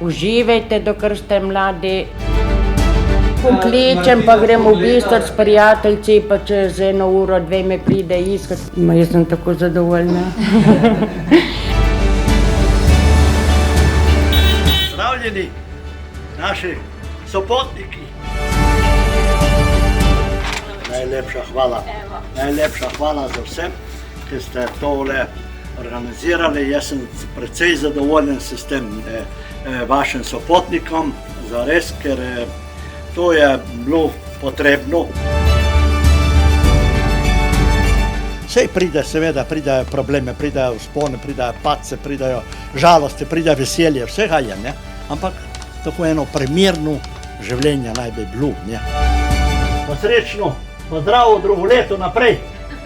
uživajte, dokler ste mladi. Pokličem, pa grem v bistro s prijateljci, pa čez 1 uro, 2 me pride iskat. Jaz sem tako zadovoljna. Zdravljeni, naši sopotniki. Najlepša hvala za vse, ki ste tole organizirali. Jaz sem precej zadovoljen s tem vašim sopotnikom, zares, ker to je bilo potrebno. Sej seveda pridejo probleme, pridejo vzpone, pridejo padce, pridejo žalosti, pridejo veselje, vsega je, ne? Ampak tako eno primerno življenje naj bi bilo, ne? Pa srečno, pa zdravo drugo leto naprej,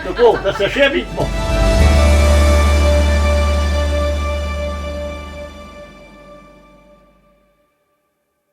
tako, da se še vidimo.